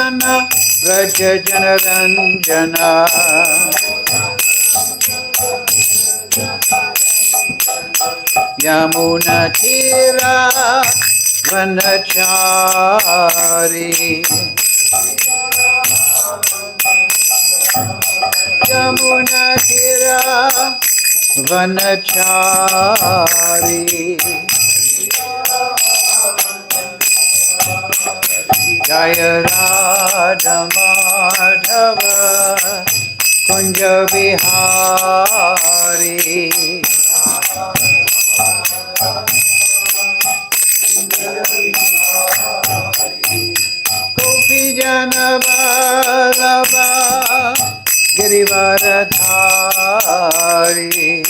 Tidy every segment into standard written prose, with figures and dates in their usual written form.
Nandana Vraja Janaranjana Yamuna Tira Vanachari Yamuna Tira Vanachari Jaya Radha Madhava Kunja Vihari Gopi Jana Vallabha Girivaradhari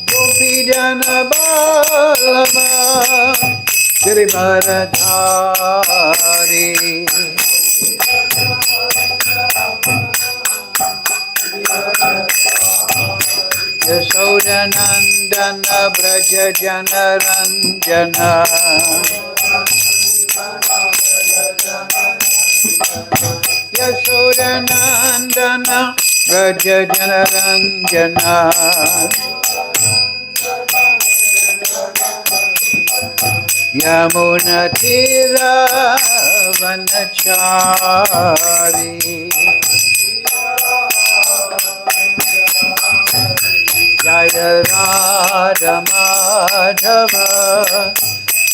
Gopi Jana Vallabha Girivaradhari Yashodanandana Braja Janaranjana Yashodanandana Braja Janaranjana Yamuna Tira Vanachari Jaya Radha Madhava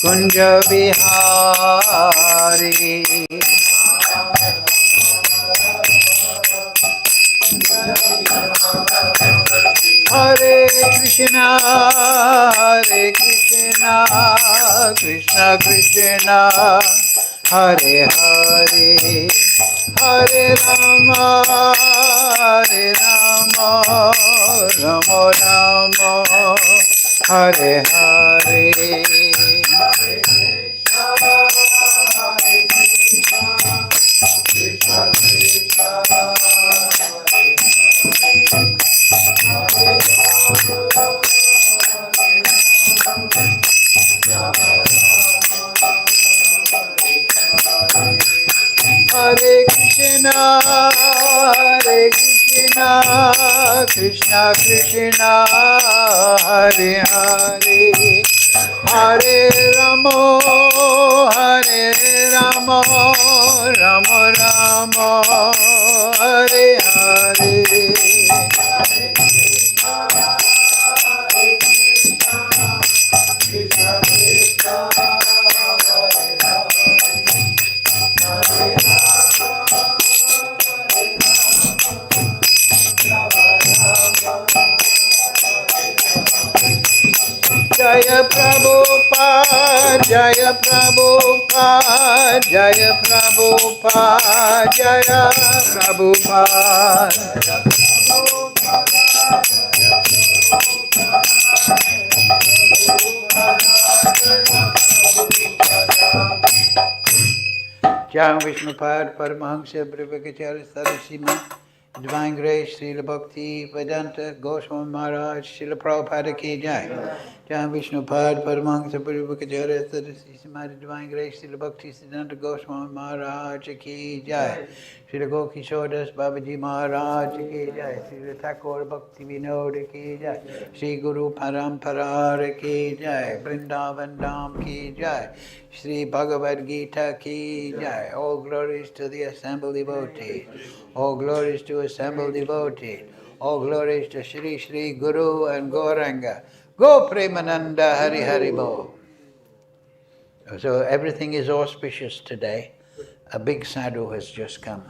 Kunja Vihari Hare Krishna Krishna Krishna Hare Hare Hare Rama Rama Rama Hare Hare Hare Krishna Krishna Krishna Hare Hare Hare Rama Rama Rama Hare Hare Jaya Prabhupada, Jaya Prabhupada, Jaya Prabhupada, Jaya Prabhupada. Jaya Vishnupad, Paramahamsa, Brahmacharya, Sarasima, Divine Grace, Srila Bhakti, Vedanta, Goswami Maharaj, Srila Prabhupada ki Jai. Jai Vishnupad, Paramahamsa, Brahmacharya, Sarasima, Divine Grace, Srila Bhakti, Vedanta, Goswami Maharaj ki Jai. Srila Gokishore Das Babaji Maharaj ki Jai. Srila Thakur Bhakti Vinod ki Jai. Sri Guru Parampara ki Jai. Vrindavan Dham ki Jai. Sri Bhagavad Gita ki Jai. All glories to the assembled devotees. All glories to assembled devotees. All glories to Shri Shri Guru and Gauranga. Go Premananda Hari Hari Bo. So everything is auspicious today. A big sadhu has just come.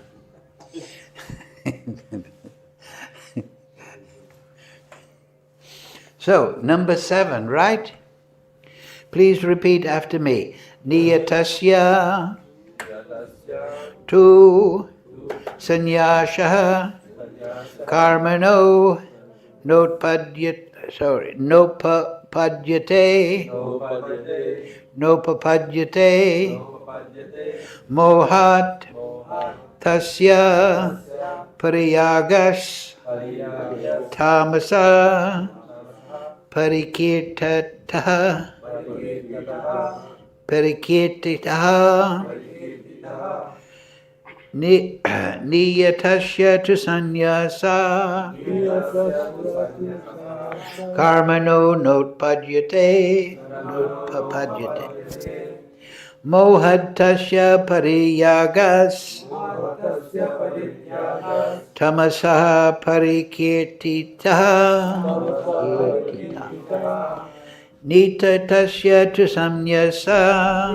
So, number 7, right? Please repeat after me. Niyatasya tu sanyasha karmano nopadyate mohat tasya pariyagas tamasa parikirtataha parikirtitaha niyatasya tu sanyasa karmano notpadyate mohatasya pariyagas tamasaha parikirtitaha Nita tasya tu samyasa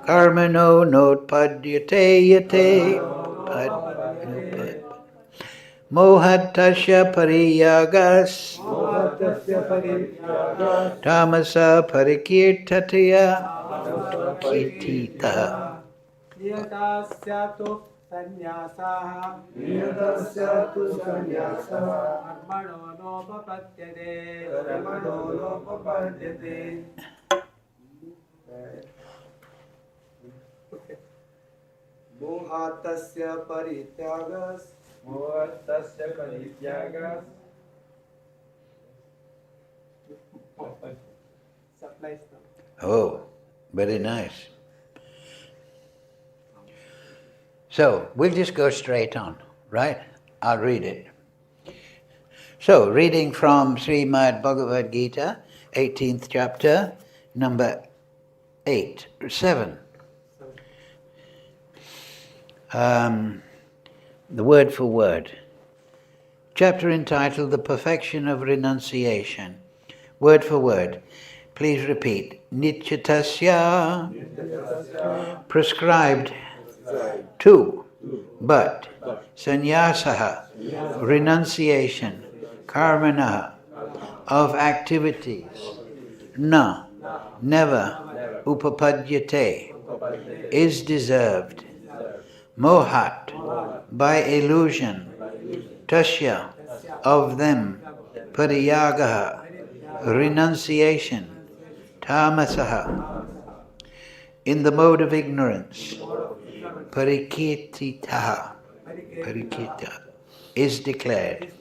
karmano notpadyate yate mohatasya pariyagas tamasa parikirtataya kirtita Niyatasya tu sannyasa karmano nopapadyate mohatasya parityagas Oh, very nice. So, we'll just go straight on, right? I'll read it. So, reading from Srimad Bhagavad Gita, 18th chapter, number 7. The word for word. Chapter entitled The Perfection of Renunciation. Word for word. Please repeat. Nityatasya, prescribed to, but, sannyasaha, renunciation, karmana, of activities, na, never, upapadyate, is deserved, mohat, by illusion, tasya, of them, pariyagaha, renunciation, tamasaha, in the mode of ignorance, parikirtitaha, is declared.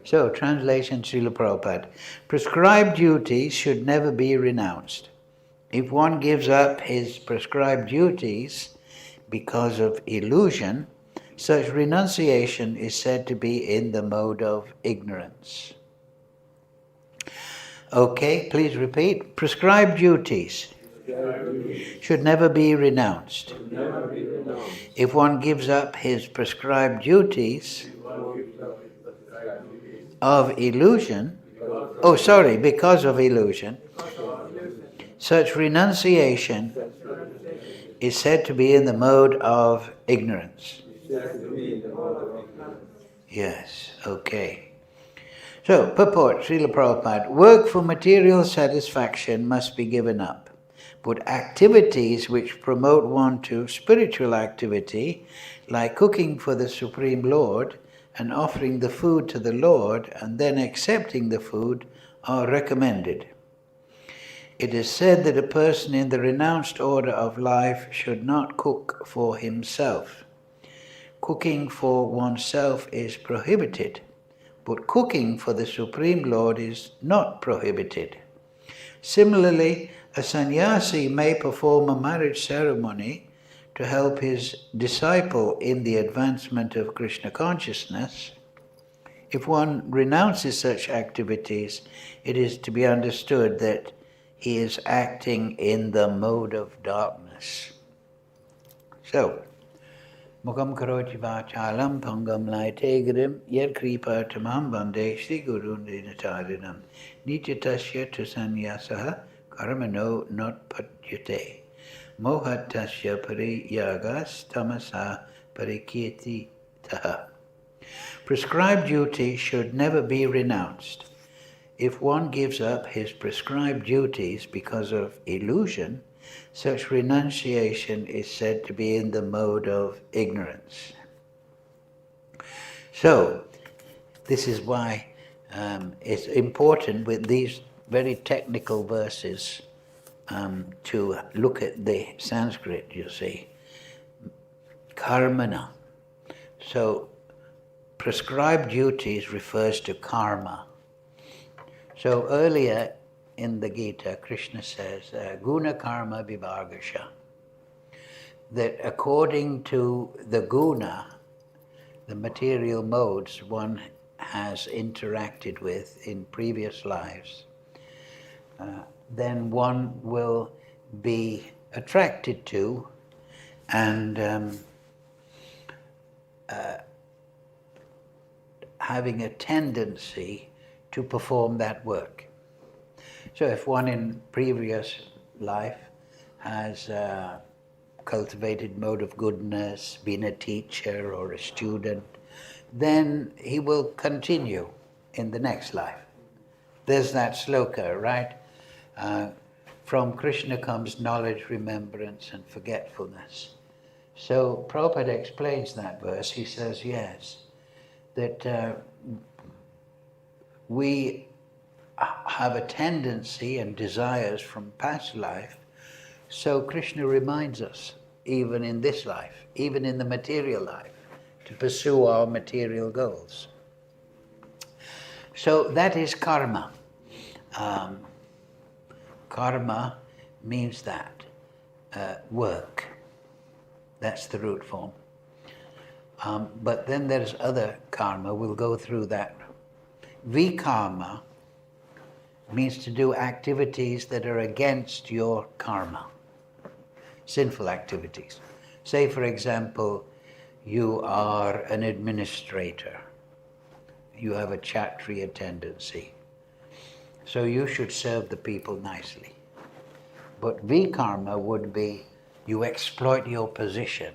So, translation Srila Prabhupada. Prescribed duties should never be renounced. If one gives up his prescribed duties because of illusion, such renunciation is said to be in the mode of ignorance. Okay, please repeat. Prescribed duties should never be renounced. If one gives up his prescribed duties of illusion, because of illusion, such renunciation is said to be in the mode of ignorance. Yes, okay. So, purport, Srila Prabhupada, work for material satisfaction must be given up, but activities which promote one to spiritual activity, like cooking for the Supreme Lord and offering the food to the Lord and then accepting the food, are recommended. It is said that a person in the renounced order of life should not cook for himself. Cooking for oneself is prohibited, but cooking for the Supreme Lord is not prohibited. Similarly, a sannyasi may perform a marriage ceremony to help his disciple in the advancement of Krishna consciousness. If one renounces such activities, it is to be understood that he is acting in the mode of darkness. So, Mukam karoti vachalam pangam laitegarim yer kripa tamam vande Shri Guru Nitarinam Nityatasya tu sanyasaha karmano notpadyate mohatasya pariyagas tamasa parikirti taha. Prescribed duty should never be renounced. If one gives up his prescribed duties because of illusion, such renunciation is said to be in the mode of ignorance. So, this is why it's important with these very technical verses to look at the Sanskrit, you see. Karmana. So, prescribed duties refers to karma. So earlier in the Gita, Krishna says, guna karma vibhagasha, that according to the guna, the material modes one has interacted with in previous lives, then one will be attracted to and having a tendency to perform that work. So if one in previous life has cultivated mode of goodness, been a teacher or a student, then he will continue in the next life. There's that sloka, right? From Krishna comes knowledge, remembrance, and forgetfulness. So Prabhupada explains that verse. He says, yes, that we have a tendency and desires from past life. So Krishna reminds us, even in this life, even in the material life, to pursue our material goals. So that is karma. Karma means that, work. That's the root form. But then there's other karma. We'll go through that. Vikarma means to do activities that are against your karma, sinful activities. Say, for example, you are an administrator. You have a kshatriya tendency. So you should serve the people nicely. But vikarma would be you exploit your position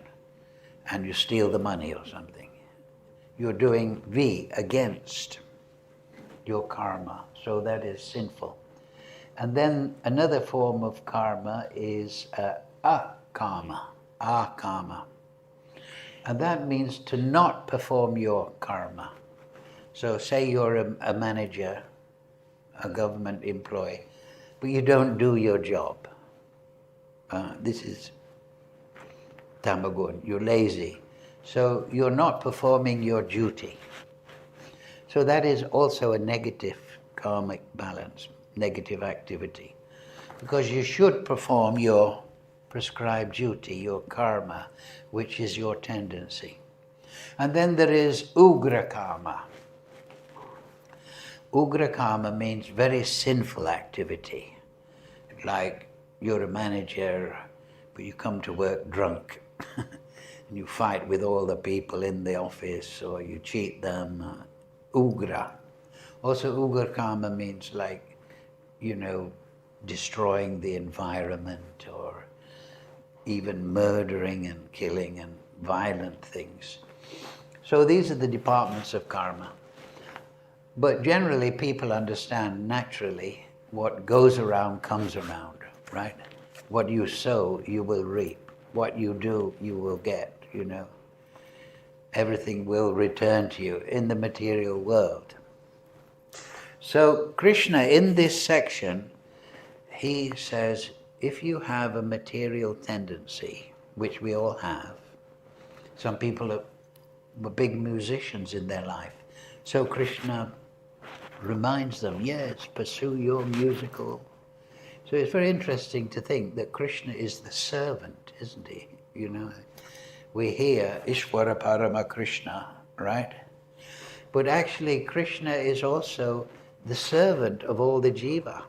and you steal the money or something. You're doing V, against your karma. So that is sinful. And then another form of karma is akarma. And that means to not perform your karma. So say you're a manager, a government employee, but you don't do your job. This is tamagun, you're lazy. So you're not performing your duty. So that is also a negative karmic balance, negative activity. Because you should perform your prescribed duty, your karma, which is your tendency. And then there is ugra karma. Ugra karma means very sinful activity. Like you're a manager, but you come to work drunk. And you fight with all the people in the office, or you cheat them. Ugra. Also, ugra karma means like, destroying the environment, or even murdering and killing and violent things. So these are the departments of karma. But generally people understand naturally what goes around comes around, right? What you sow, you will reap. What you do, you will get, Everything will return to you in the material world. So Krishna, in this section, he says, if you have a material tendency, which we all have, some people were big musicians in their life. So Krishna reminds them, yes, pursue your musical. So it's very interesting to think that Krishna is the servant, isn't he? We hear Ishvara Parama Krishna, right? But actually Krishna is also the servant of all the jiva,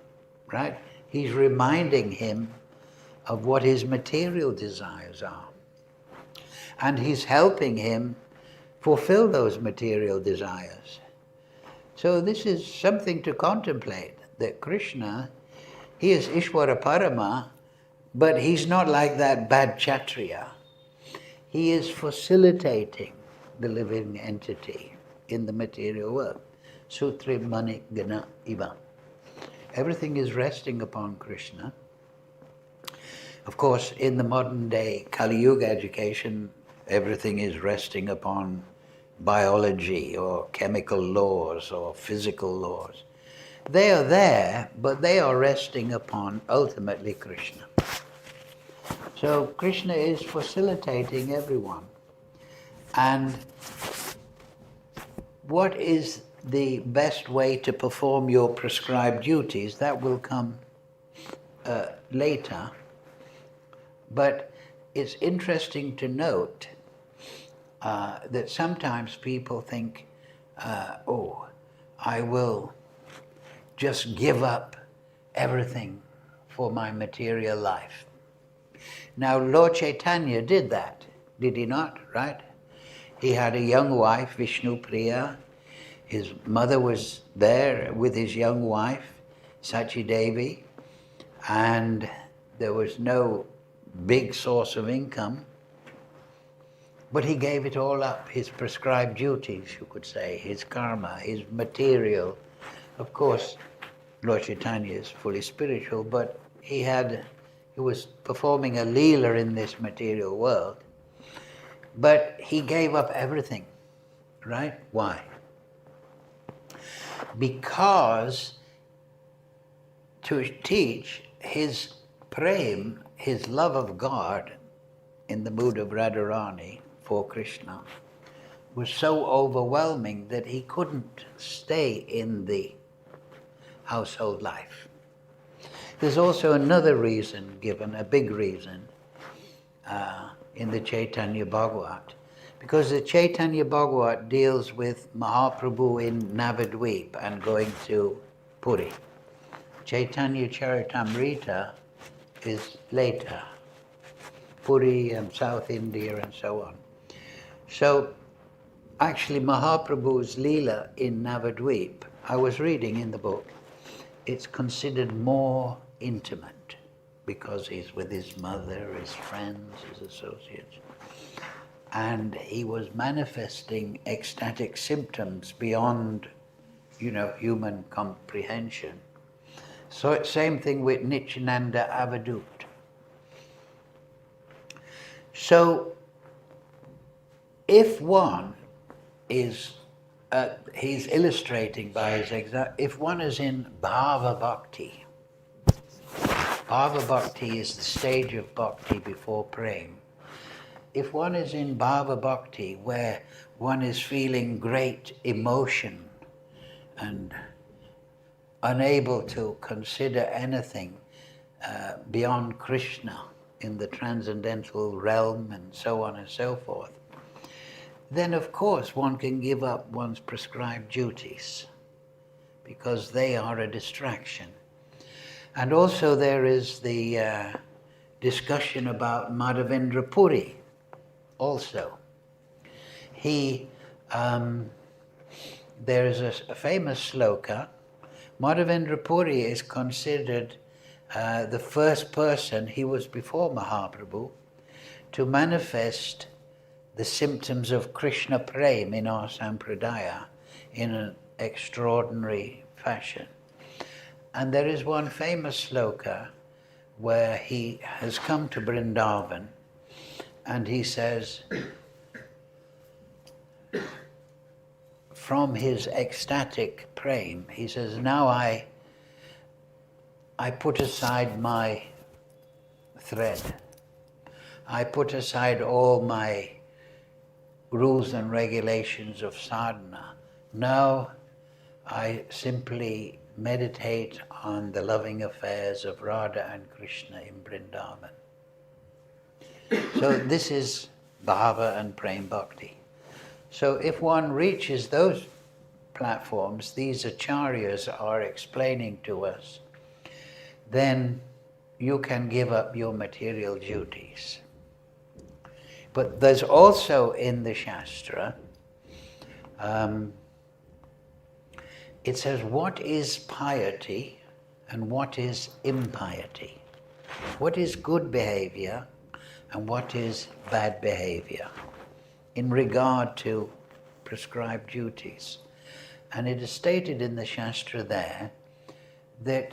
right? He's reminding him of what his material desires are. And he's helping him fulfill those material desires. So this is something to contemplate, that Krishna, he is Ishvara Parama, but he's not like that bad Kshatriya. He is facilitating the living entity in the material world. Sutri Mani Gana Iva. Everything is resting upon Krishna. Of course, in the modern day Kali Yuga education, everything is resting upon biology or chemical laws or physical laws. They are there, but they are resting upon ultimately Krishna. So Krishna is facilitating everyone. And what is the best way to perform your prescribed duties? That will come later. But it's interesting to note that sometimes people think, oh, I will just give up everything for my material life. Now, Lord Chaitanya did that, did he not, right? He had a young wife, Vishnu Priya. His mother was there with his young wife, Sachi Devi, and there was no big source of income. But he gave it all up, his prescribed duties, you could say, his karma, his material. Of course, Lord Chaitanya is fully spiritual, but he was performing a leela in this material world. But he gave up everything, right? Why? Because to teach his prem, his love of God in the mood of Radharani for Krishna, was so overwhelming that he couldn't stay in the household life. There's also another reason given, a big reason, in the Chaitanya Bhagavat, because the Chaitanya Bhagavat deals with Mahaprabhu in Navadvip and going to Puri. Chaitanya Charitamrita is later, Puri and South India and so on. So actually Mahaprabhu's Leela in Navadvip, I was reading in the book, it's considered more intimate because he's with his mother, his friends, his associates. And he was manifesting ecstatic symptoms beyond, human comprehension. So same thing with Nityananda Avadut. So if one is, he's illustrating by his example, if one is in Bhava Bhakti, Bhava Bhakti is the stage of Bhakti before praying. If one is in Bhava Bhakti, where one is feeling great emotion and unable to consider anything beyond Krishna in the transcendental realm and so on and so forth, then of course one can give up one's prescribed duties because they are a distraction. And also there is the discussion about Madhavendra Puri also. There is a famous sloka. Madhavendra Puri is considered the first person, he was before Mahaprabhu, to manifest the symptoms of Krishna Prem in our Sampradaya in an extraordinary fashion. And there is one famous sloka where he has come to Vrindavan and he says, from his ecstatic prem, he says, now I put aside my thread. I put aside all my rules and regulations of sadhana. Now I simply meditate on the loving affairs of Radha and Krishna in Vrindavan. So this is Bhava and Prem Bhakti. So if one reaches those platforms, these acharyas are explaining to us, then you can give up your material duties. But there's also in the Shastra, it says what is piety and what is impiety. What is good behavior and what is bad behavior in regard to prescribed duties. And it is stated in the Shastra there that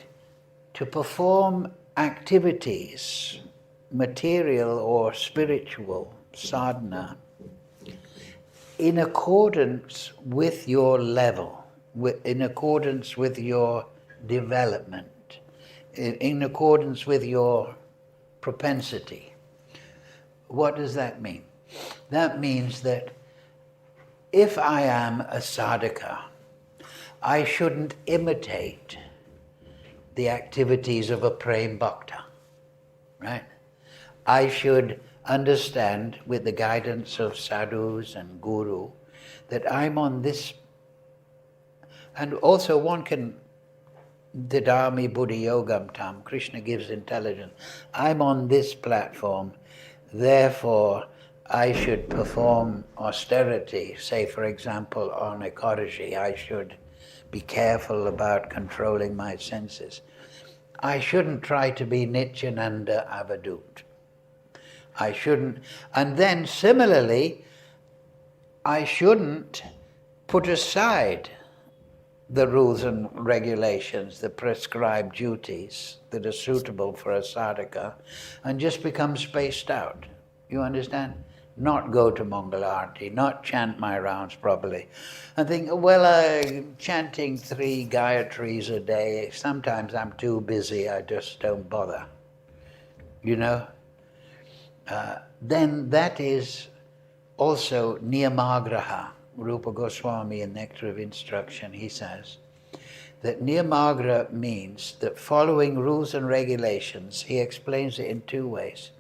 to perform activities, material or spiritual sadhana, in accordance with your level, in accordance with your development, in accordance with your propensity. What does that mean? That means that if I am a sadhaka, I shouldn't imitate the activities of a prem bhakta, right? I should understand, with the guidance of sadhus and guru, that I'm on this, and also one can, didami buddhi yogam tam, Krishna gives intelligence. I'm on this platform, therefore I should perform austerity. Say, for example, on Ekadashi, I should be careful about controlling my senses. I shouldn't try to be Nityananda Avadut. I shouldn't, and then similarly, I shouldn't put aside the rules and regulations, the prescribed duties that are suitable for a sadhaka, and just become spaced out. You understand? Not go to Mangalarti, not chant my rounds properly. And think, well, I'm chanting 3 Gayatris a day. Sometimes I'm too busy, I just don't bother. You know? Then that is also niyamagraha. Rupa Goswami in Nectar of Instruction, he says that niyamagraha means that following rules and regulations, he explains it in 2 ways.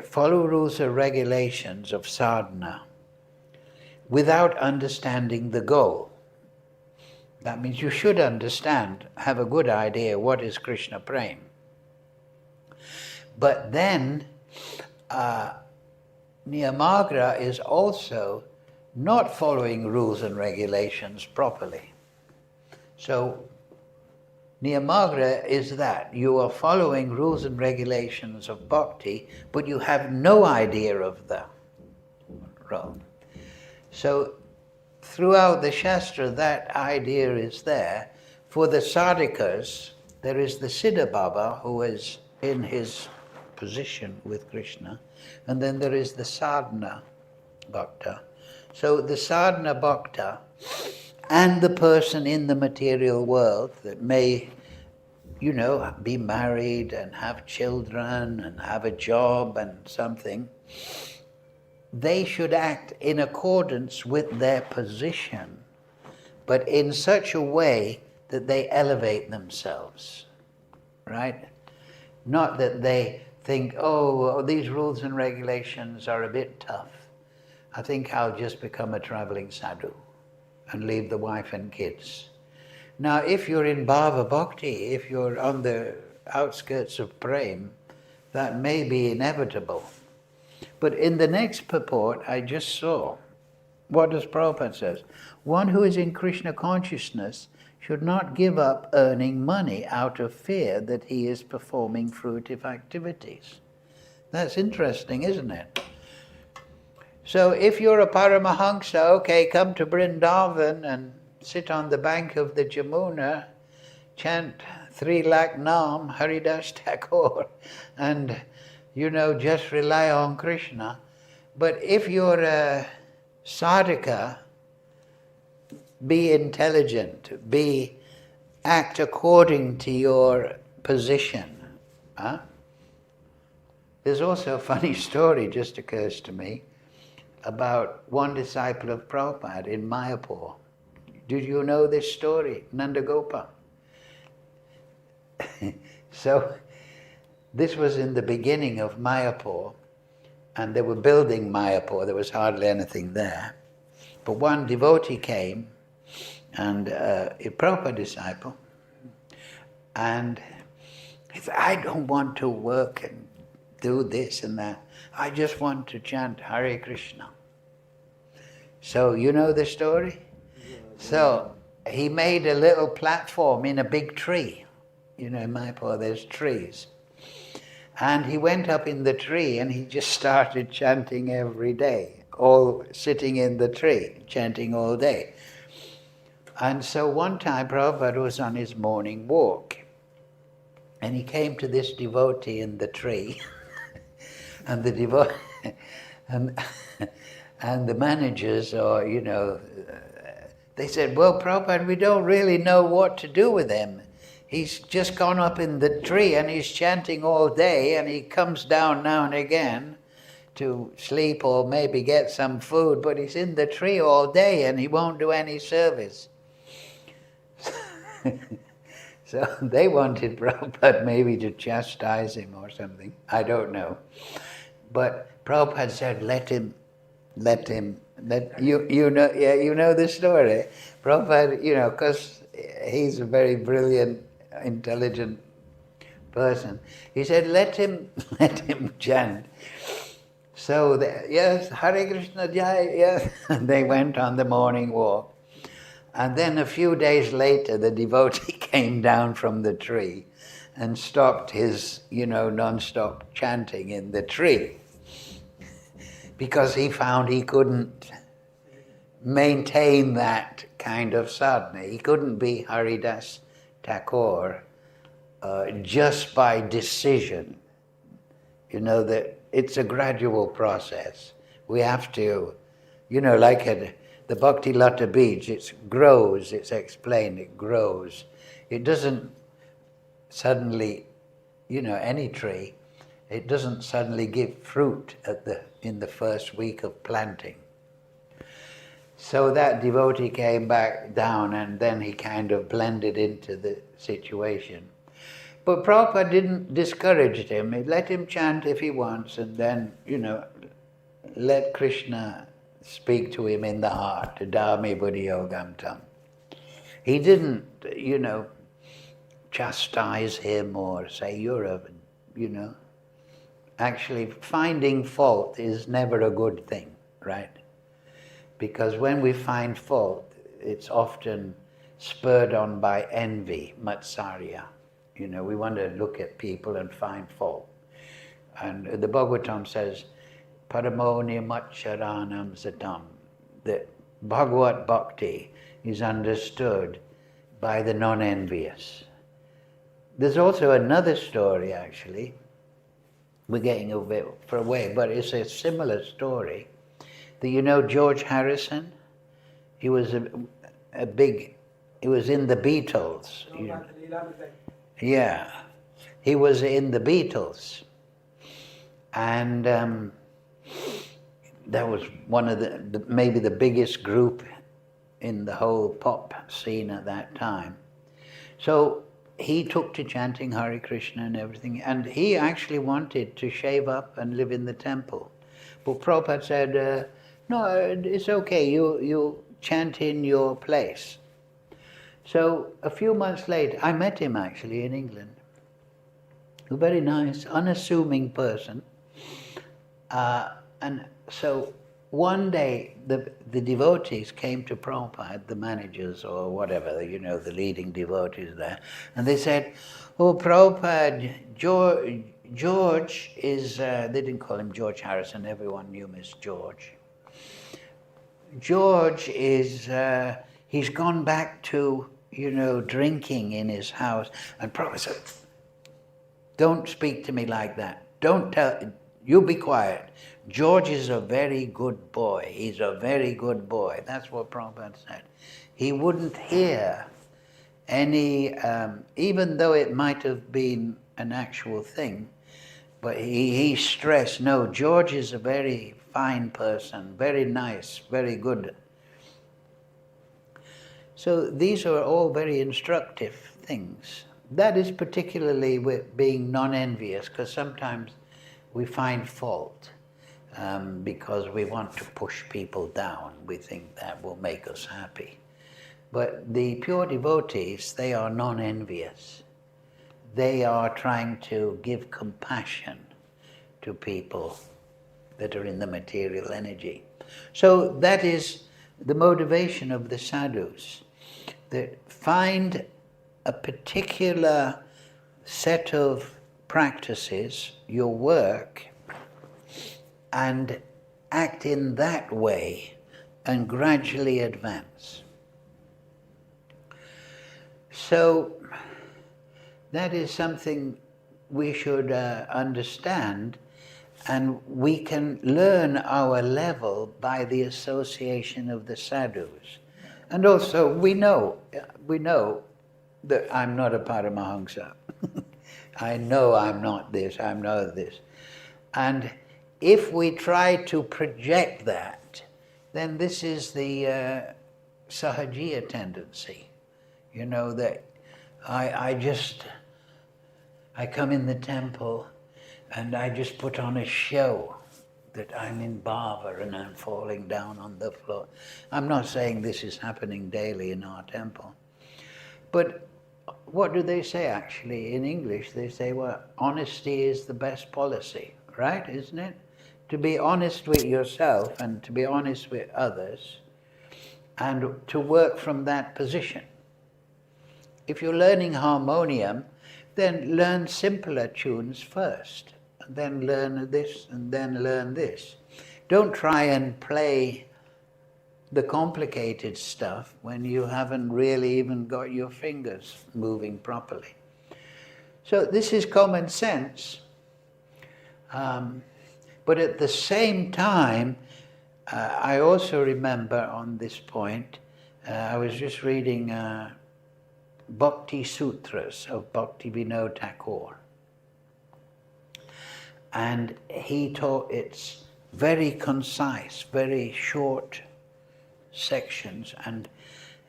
Follow rules and regulations of sadhana without understanding the goal. That means you should understand, have a good idea what is Krishna Prem. But then niyamagraha is also not following rules and regulations properly. So niyamagraha is that you are following rules and regulations of bhakti, but you have no idea of the role. So throughout the Shastra, that idea is there. For the sadhakas, there is the Siddha Baba, who is in his position with Krishna, and then there is the sadhana bhakta. So the sadhana bhakta and the person in the material world that may, be married and have children and have a job and something, they should act in accordance with their position, but in such a way that they elevate themselves, right? Not that they think, oh, these rules and regulations are a bit tough. I think I'll just become a traveling sadhu and leave the wife and kids. Now, if you're in bhava bhakti, if you're on the outskirts of prem, that may be inevitable. But in the next purport, I just saw, what does Prabhupada says? One who is in Krishna consciousness should not give up earning money out of fear that he is performing fruitive activities. That's interesting, isn't it? So if you're a Paramahansa, okay, come to Vrindavan and sit on the bank of the Jamuna, chant 3 lakh Nam, Haridas Thakur, and, just rely on Krishna. But if you're a sadhaka, be intelligent, act according to your position. Huh? There's also a funny story just occurs to me about one disciple of Prabhupada in Mayapur. Did you know this story, Nandagopa? So this was in the beginning of Mayapur, and they were building Mayapur. There was hardly anything there. But one devotee came, and a Prabhupada disciple, and he said, I don't want to work and do this and that. I just want to chant Hare Krishna. So you know the story? So he made a little platform in a big tree. In Mayapur there's trees. And he went up in the tree and he just started chanting every day, all sitting in the tree, chanting all day. And so one time Prabhupada was on his morning walk and he came to this devotee in the tree and the devotee and the managers, or they said, well, Prabhupada, we don't really know what to do with him. He's just gone up in the tree and he's chanting all day and he comes down now and again. to sleep or maybe get some food, but he's in the tree all day and he won't do any service. So they wanted Prabhupada maybe to chastise him or something. I don't know. But Prabhupada said, let him, you know the story. Prabhupada, because he's a very brilliant, intelligent person. He said, let him chant. So, yes, Hare Krishna Jai, yes. They went on the morning walk. And then a few days later, the devotee came down from the tree and stopped his, non-stop chanting in the tree. Because he found he couldn't maintain that kind of sadhana. He couldn't be Haridas Thakur just by decision. That it's a gradual process. We have to, like at the Bhakti Lata Beach, it grows, it's explained, it grows. It doesn't suddenly, any tree, it doesn't suddenly give fruit in the first week of planting. So that devotee came back down and then he kind of blended into the situation. But Prabhupada didn't discourage him. He let him chant if he wants and then, let Krishna speak to him in the heart. Dami buddhi yogam tam. He didn't, chastise him or say you're Actually, finding fault is never a good thing, right? Because when we find fault, it's often spurred on by envy, matsarya. We want to look at people and find fault. And the Bhagavatam says, Paramo nimacharanam satam, that Bhagavad Bhakti is understood by the non-envious. There's also another story, actually. We're getting a bit far away, but it's a similar story. That George Harrison? He was he was in the Beatles. Yeah, he was in the Beatles. And that was one of maybe the biggest group in the whole pop scene at that time. So he took to chanting Hare Krishna and everything, and he actually wanted to shave up and live in the temple. But Prabhupada said, no, it's okay, you chant in your place. So a few months later, I met him actually in England. A very nice, unassuming person. And so one day, the devotees came to Prabhupada, the managers or whatever, the leading devotees there, and they said, oh, Prabhupada, George is, they didn't call him George Harrison, everyone knew him as George. George is, he's gone back to, drinking in his house. And Prabhupada said, don't speak to me like that. Don't tell, you be quiet. George is a very good boy. He's a very good boy. That's what Prabhupada said. He wouldn't hear any, even though it might have been an actual thing, but he stressed, no, George is a very fine person, very nice, very good. So these are all very instructive things. That is particularly with being non-envious, because sometimes we find fault because we want to push people down. We think that will make us happy. But the pure devotees, they are non-envious. They are trying to give compassion to people that are in the material energy. So that is the motivation of the sadhus, that find a particular set of practices, your work, and act in that way and gradually advance. So that is something we should understand, and we can learn our level by the association of the sadhus. And also we know that I'm not a Paramahamsa. I know I'm not this, I'm not this. And if we try to project that, then this is the sahajiya tendency. You know, that I come in the temple and I just put on a show that I'm in bhava and I'm falling down on the floor. I'm not saying this is happening daily in our temple. But what do they say actually in English? They say, well, honesty is the best policy, right? Isn't it? To be honest with yourself and to be honest with others and to work from that position. If you're learning harmonium, then learn simpler tunes first, and then learn this, and then learn this. Don't try and play the complicated stuff when you haven't really even got your fingers moving properly. So this is common sense, but at the same time, I also remember on this point, I was just reading Bhakti Sutras of Bhakti Vinod Thakur. And he taught, it's very concise, very short sections, and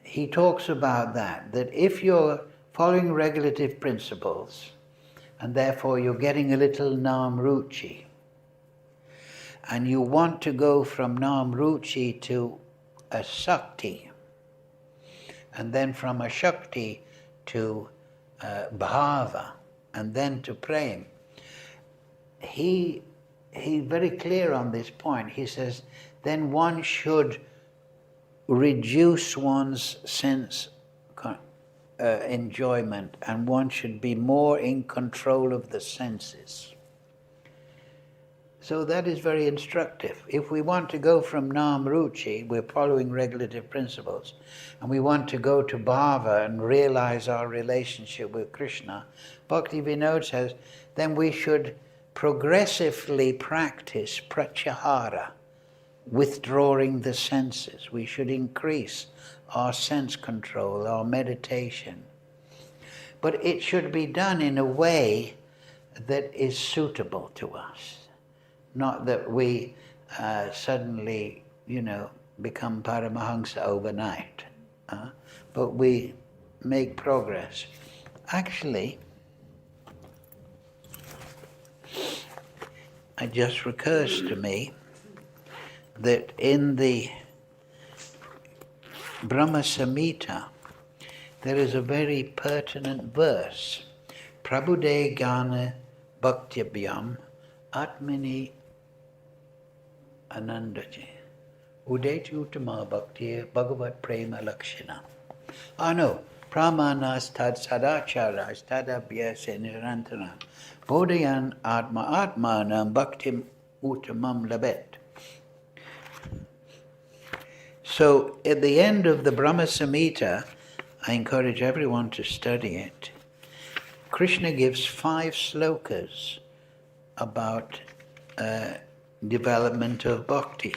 he talks about that if you're following regulative principles, and therefore you're getting a little nam ruchi, and you want to go from nam ruchi to a shakti, and then from a shakti to bhava, and then to prem. He's very clear on this point. He says, then one should reduce one's sense enjoyment, and one should be more in control of the senses. So that is very instructive. If we want to go from nam ruchi, we're following regulative principles, and we want to go to bhava and realize our relationship with Krishna, Bhakti Vinod says, then we should progressively practice pratyahara, withdrawing the senses. We should increase our sense control, our meditation. But it should be done in a way that is suitable to us. Not that we suddenly, become Paramahamsa overnight, but we make progress. Actually, it just recurs to me that in the Brahma Samhita, there is a very pertinent verse. Prabhude Gana Bhaktyabhyam Atmani Anandaji Udeti Uttama Bhakti Bhagavat Prema Lakshana. No, Pramanas Tad Sadacharas Tadabhyasa Nirantana Bodhayan Atma Atmanam Bhaktim Uttamam Labet. So at the end of the Brahma Samhita, I encourage everyone to study it. Krishna gives 5 slokas about development of bhakti.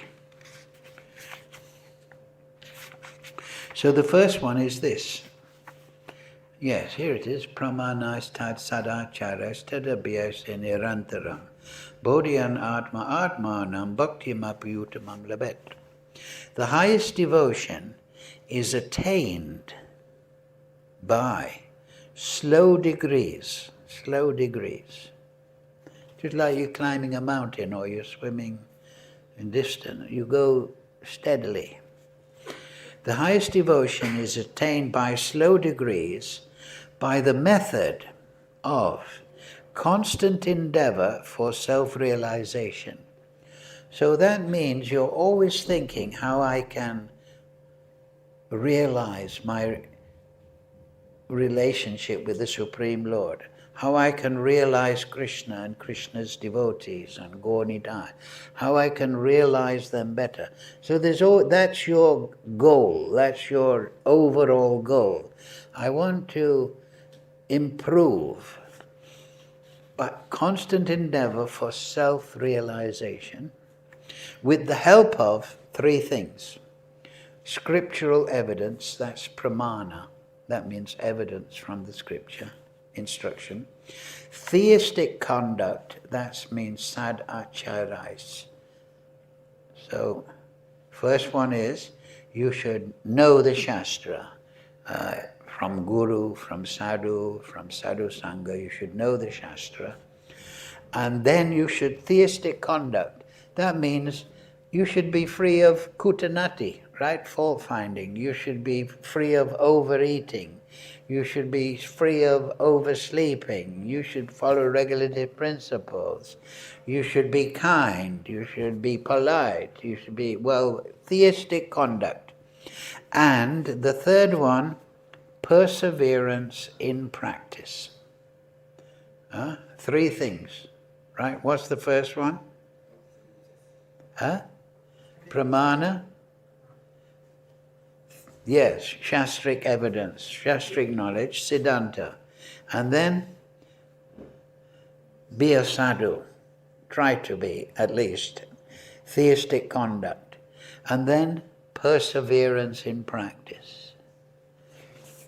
So the first one is this. Yes, here it is. Pramanas tad sadacharas tadabhyasa nirantaram bodhyan atma atmanam bhaktim apayutamam labet. The highest devotion is attained by slow degrees. Just like you're climbing a mountain or you're swimming in distance, you go steadily. The highest devotion is attained by slow degrees by the method of constant endeavor for self-realization. So that means you're always thinking how I can realize my relationship with the Supreme Lord, how I can realize Krishna and Krishna's devotees and Gaur-Nitai, how I can realize them better. So that's your goal, that's your overall goal. I want to improve, but constant endeavor for self-realization with the help of 3 things. Scriptural evidence, that's pramana, that means evidence from the scripture, instruction. Theistic conduct, that means sad acharais. So, first one is, you should know the Shastra. From Guru, from Sadhu Sangha, you should know the Shastra. And then you should, theistic conduct. That means you should be free of kutanati, right? Fault finding. You should be free of overeating. You should be free of oversleeping. You should follow regulative principles. You should be kind. You should be polite. You should be, theistic conduct. And the third one, perseverance in practice. 3 things, right? What's the first one? Pramana. Yes, shastric evidence, shastric knowledge, siddhanta. And then be a sadhu. Try to be, at least. Theistic conduct. And then perseverance in practice.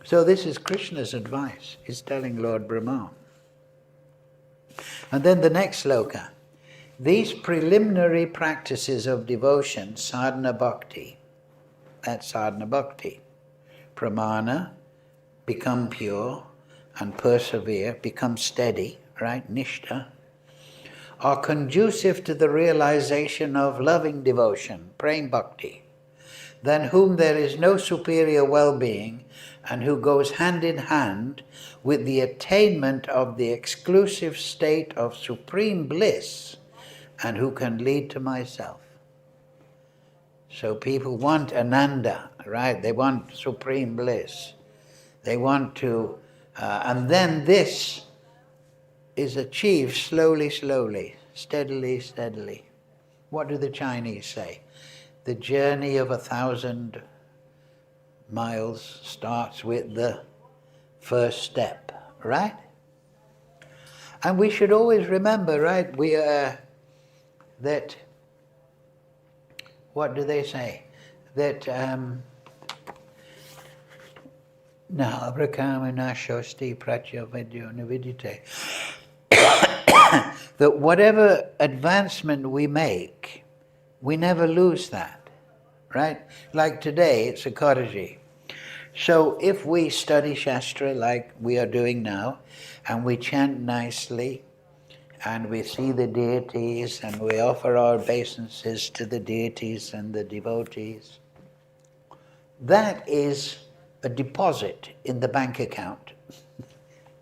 So this is Krishna's advice. He's telling Lord Brahma. And then the next sloka. These preliminary practices of devotion, sadhana bhakti, that's sadhana bhakti. Pramana, become pure, and persevere, become steady, right, nishtha, are conducive to the realization of loving devotion, prem bhakti, than whom there is no superior well-being, and who goes hand in hand with the attainment of the exclusive state of supreme bliss, and who can lead to myself. So people want ananda, right? They want supreme bliss. They want to, and then this is achieved slowly, steadily, steadily. What do the Chinese say? The journey of 1,000 miles starts with the first step, right? And we should always remember, right, that, what do they say? That, that whatever advancement we make, we never lose that, right? Like today, it's Ekadashi. So if we study Shastra like we are doing now, and we chant nicely, and we see the deities, and we offer our obeisances to the deities and the devotees, that is a deposit in the bank account.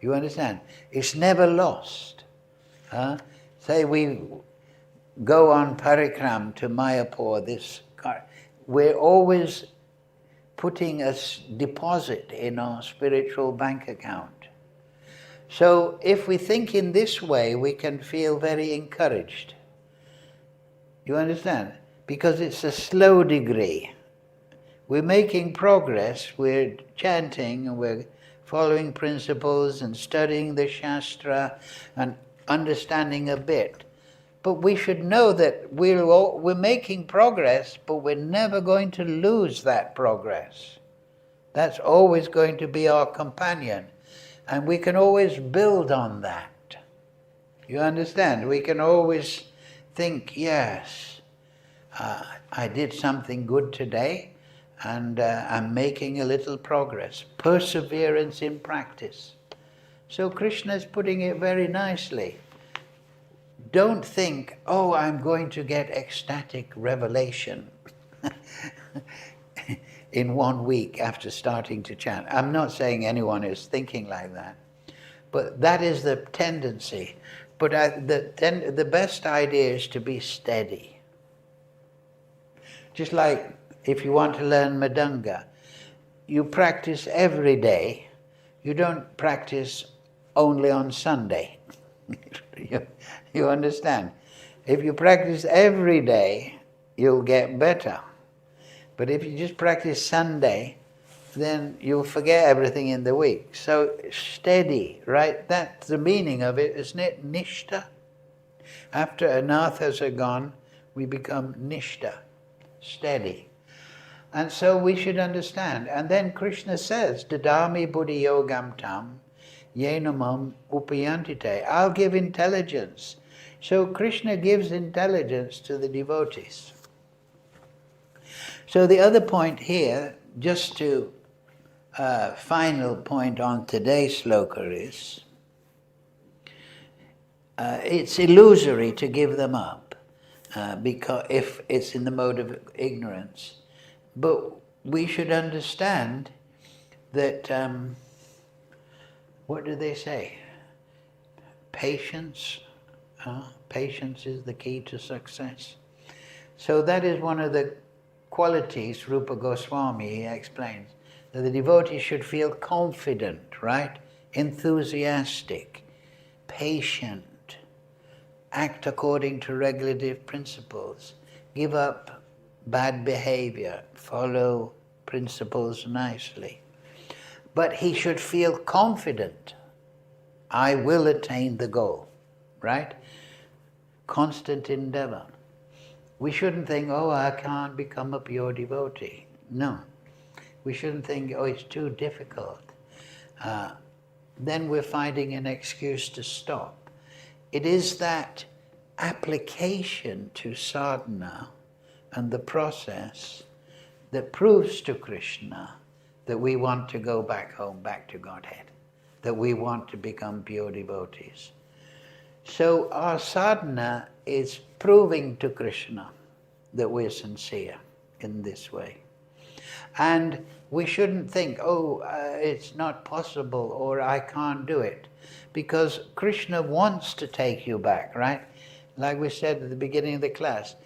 You understand? It's never lost. Say we go on parikram to Mayapur, we're always putting a deposit in our spiritual bank account. So if we think in this way, we can feel very encouraged. You understand? Because it's a slow degree. We're making progress, we're chanting, and we're following principles and studying the Shastra and understanding a bit. But we should know that we're making progress, but we're never going to lose that progress. That's always going to be our companion. And we can always build on that. You understand? We can always think, yes, I did something good today, and I'm making a little progress. Perseverance in practice. So Krishna is putting it very nicely. Don't think, oh, I'm going to get ecstatic revelation in 1 week after starting to chant. I'm not saying anyone is thinking like that, but that is the tendency. But the best idea is to be steady. Just like if you want to learn Mridanga, you practice every day. You don't practice only on Sunday. You understand? If you practice every day, you'll get better. But if you just practice Sunday, then you'll forget everything in the week. So steady, right? That's the meaning of it, isn't it? Nishtha. After anathas are gone, we become nishtha, steady. And so we should understand. And then Krishna says, Dadami buddhi yogam tam yenamam upayantite. I'll give intelligence. So Krishna gives intelligence to the devotees. So the other point here, just to final point on today's sloka is, it's illusory to give them up, because if it's in the mode of ignorance. But we should understand that, what do they say? Patience. Patience is the key to success. So that is one of the qualities Rupa Goswami explains, that the devotee should feel confident, right? Enthusiastic, patient, act according to regulative principles, give up bad behavior, follow principles nicely. But he should feel confident, I will attain the goal, right? Constant endeavor. We shouldn't think, oh, I can't become a pure devotee. No. We shouldn't think, oh, it's too difficult. Then we're finding an excuse to stop. It is that application to sadhana and the process that proves to Krishna that we want to go back home, back to Godhead, that we want to become pure devotees. So our sadhana is proving to Krishna that we're sincere in this way. And we shouldn't think, oh, it's not possible, or I can't do it. Because Krishna wants to take you back, right? Like we said at the beginning of the class,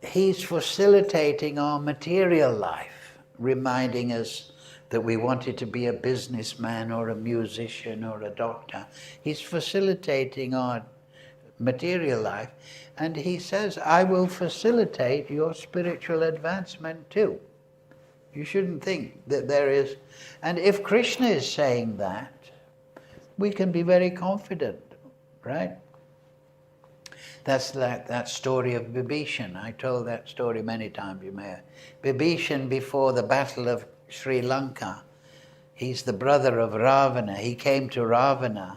he's facilitating our material life, reminding us that we wanted to be a businessman or a musician or a doctor. He's facilitating our material life, and he says, I will facilitate your spiritual advancement too. You shouldn't think that there is, and if Krishna is saying that, we can be very confident, right? That's like that story of Vibhishan. I told that story many times, you may have. Vibhishan, before the battle of Sri Lanka, he's the brother of Ravana. He came to Ram,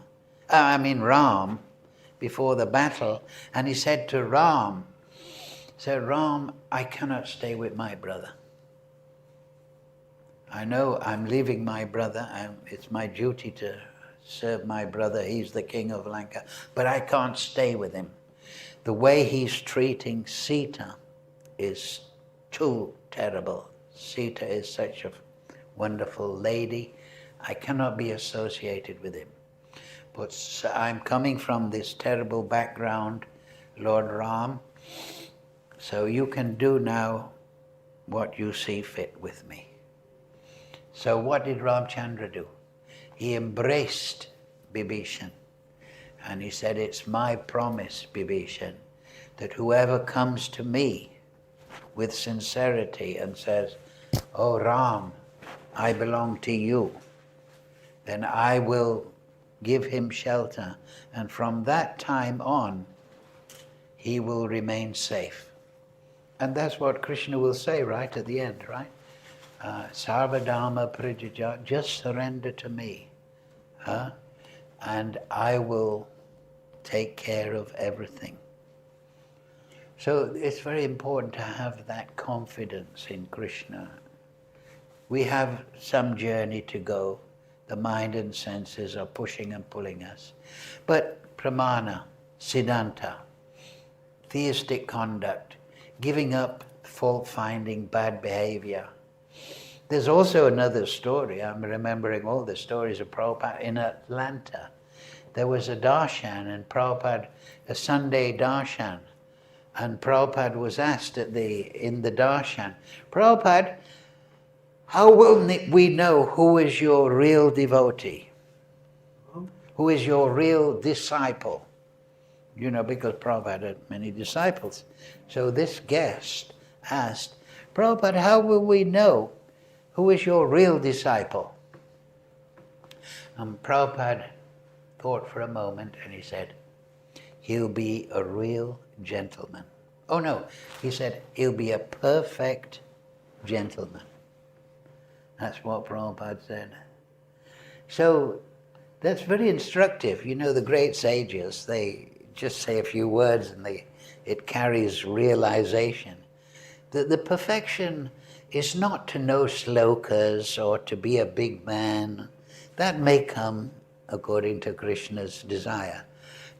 before the battle, and he said to Ram, I cannot stay with my brother. I know I'm leaving my brother, it's my duty to serve my brother, he's the king of Lanka, but I can't stay with him. The way he's treating Sita is too terrible. Sita is such a wonderful lady, I cannot be associated with him. But I'm coming from this terrible background, Lord Ram, so you can do now what you see fit with me. So what did Ramchandra do? He embraced Vibhishan. And he said, it's my promise, Vibhishan, that whoever comes to me with sincerity and says, oh Ram, I belong to you, then I will give him shelter. And from that time on, he will remain safe. And that's what Krishna will say right at the end, right? Sarvadharma Prajaja, just surrender to me, and I will take care of everything. So it's very important to have that confidence in Krishna. We have some journey to go. The mind and senses are pushing and pulling us. But pramana, siddhanta, theistic conduct, giving up fault-finding, bad behavior. There's also another story. I'm remembering all the stories of Prabhupada. In Atlanta, there was a darshan, and Prabhupada, a Sunday darshan, and Prabhupada was asked in the darshan, Prabhupada, how will we know who is your real devotee? Who is your real disciple? You know, because Prabhupada had many disciples. So this guest asked, Prabhupada, how will we know who is your real disciple? And Prabhupada thought for a moment and he said, he'll be a real gentleman. Oh no, he said, he'll be a perfect gentleman. That's what Prabhupada said. So That's very instructive. You know, the great sages, they just say a few words and it carries realization. The perfection is not to know slokas or to be a big man. That may come according to Krishna's desire.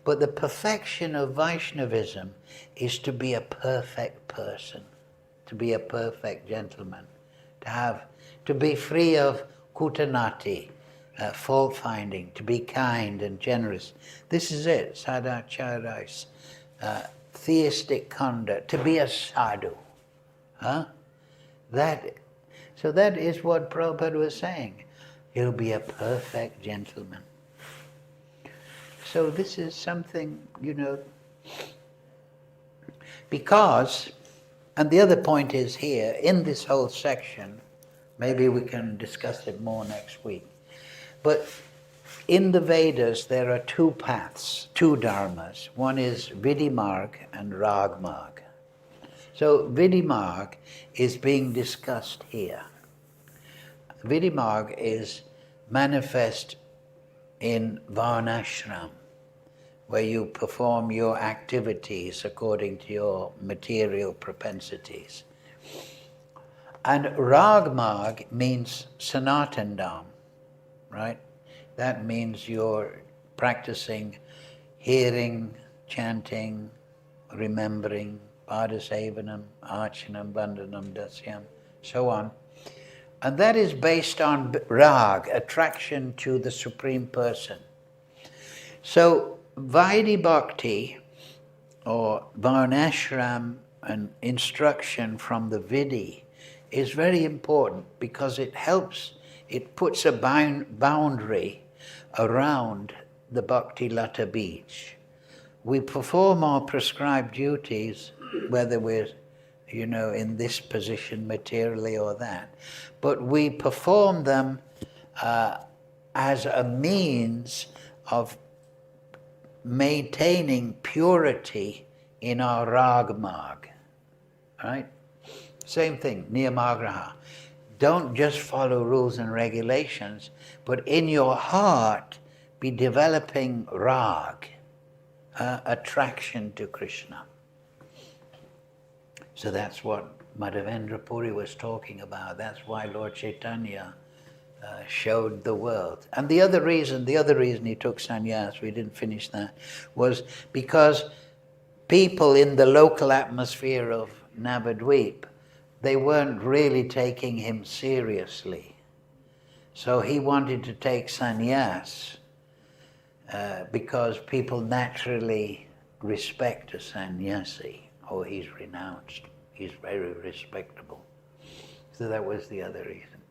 But the perfection of Vaishnavism is to be a perfect person, to be a perfect gentleman, to be free of kutanati, fault finding, to be kind and generous. This is it, sadacharais, theistic conduct, to be a sadhu. Huh? So that is what Prabhupada was saying. He'll be a perfect gentleman. So this is something, you know, because, and the other point is here, in this whole section, maybe we can discuss it more next week, but in the Vedas there are two paths, two dharmas. One is Vidimarg and Ragmarg. So Vidimarg is being discussed here. Vidimarg is manifest in Varnashram, where you perform your activities according to your material propensities. And Ragmarg means Sanatandam, right? That means you're practicing hearing, chanting, remembering, Padasevanam, Archanam, Vandanam, Dasyam, so on. And that is based on rag, attraction to the Supreme Person. So Vaidhi Bhakti, or Varnashram, and instruction from the Vidhi, is very important because it helps, it puts a boundary around the Bhakti Lata beach. We perform our prescribed duties, whether we're, you know, in this position materially or that, but we perform them as a means of maintaining purity in our ragmarg, right? Same thing, niyamagraha. Don't just follow rules and regulations, but in your heart be developing rag, attraction to Krishna. So that's what Madhavendra Puri was talking about. That's why Lord Chaitanya showed the world. And the other reason he took sannyas, we didn't finish that, was because people in the local atmosphere of Navadvip, they weren't really taking him seriously. So he wanted to take sannyas because people naturally respect a sannyasi. Oh, he's renounced. He's very respectable. So that was the other reason.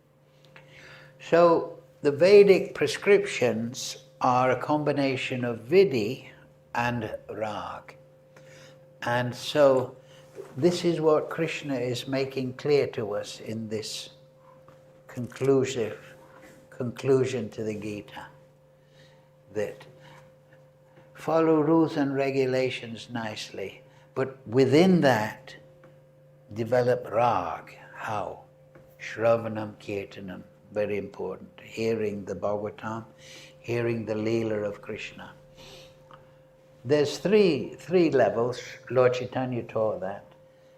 So the Vedic prescriptions are a combination of Vidhi and Rag. And so this is what Krishna is making clear to us in this conclusion to the Gita. That follow rules and regulations nicely, but within that, develop rag. How? Shravanam Kirtanam, very important. Hearing the Bhagavatam, hearing the Leela of Krishna. There's three levels. Lord Chaitanya taught that.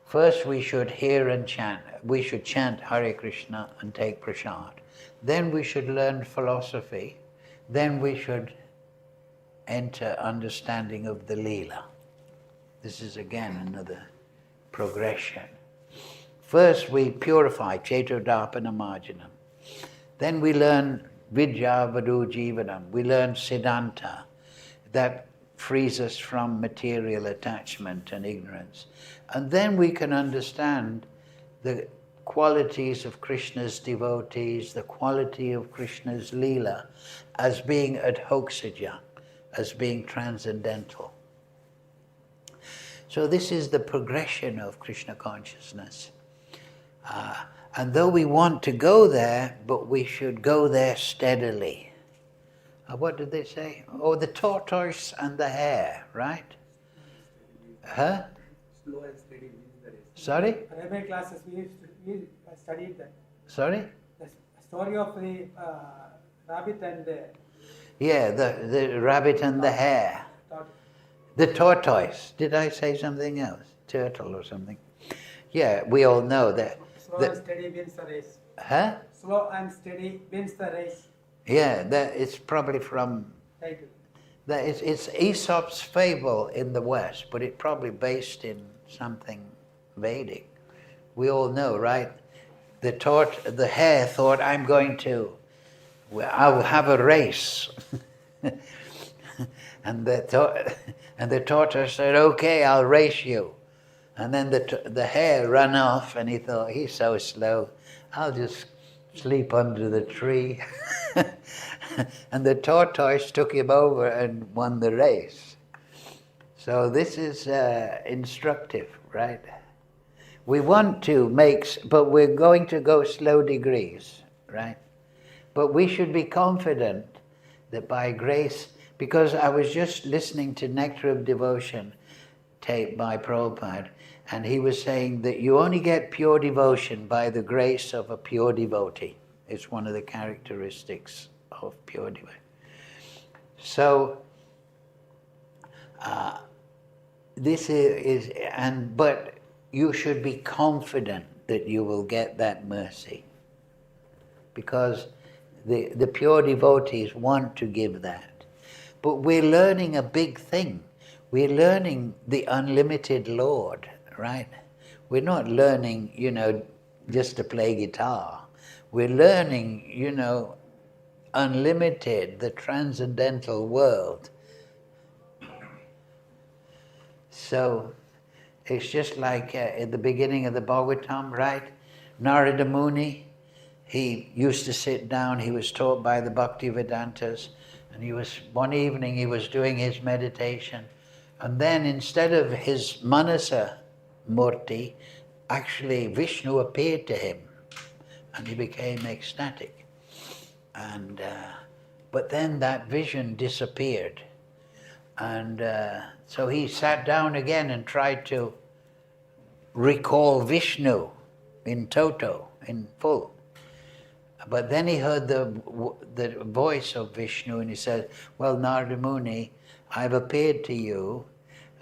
First, we should hear and chant. We should chant Hare Krishna and take prasad. Then we should learn philosophy. Then we should enter understanding of the Leela. This is again another progression. First we purify Chetodapana Marjanam. Then we learn Vidya Vadu Jivanam. We learn Siddhanta. That frees us from material attachment and ignorance. And then we can understand the qualities of Krishna's devotees, the quality of Krishna's Leela as being adhoksaja, as being transcendental. So this is the progression of Krishna consciousness. And though we want to go there, but we should go there steadily. What did they say? Oh, the tortoise and the hare, right? Huh? Slow and steady. Sorry? In my classes, we studied that. Sorry? The story of the rabbit and the... Yeah, the rabbit and the hare. The tortoise. Did I say something else? Turtle or something? Yeah, we all know that. Slow and steady wins the race. Huh? Slow and steady wins the race. Yeah, that it's probably from. Title. That it's Aesop's fable in the West, but it's probably based in something Vedic. We all know, right? The hare thought, I'll have a race. and the tortoise said, okay, I'll race you. And then the hare ran off, and he thought, he's so slow, I'll just sleep under the tree. And the tortoise took him over and won the race. So this is instructive, right? We want to but we're going to go slow degrees, right? But we should be confident that by grace, because I was just listening to Nectar of Devotion tape by Prabhupada, and he was saying that you only get pure devotion by the grace of a pure devotee. It's one of the characteristics of pure devotion. So, but you should be confident that you will get that mercy, because the pure devotees want to give that. But we're learning a big thing. We're learning the unlimited Lord, right? We're not learning, just to play guitar. We're learning, unlimited, the transcendental world. So it's just like at the beginning of the Bhagavatam, right? Narada Muni, he used to sit down, he was taught by the Bhaktivedantas, and one evening he was doing his meditation, and then instead of his Manasa Murti, actually Vishnu appeared to him, and he became ecstatic. And but then that vision disappeared, and so he sat down again and tried to recall Vishnu in toto, in full. But then he heard the voice of Vishnu, and he said, well, Narada Muni, I've appeared to you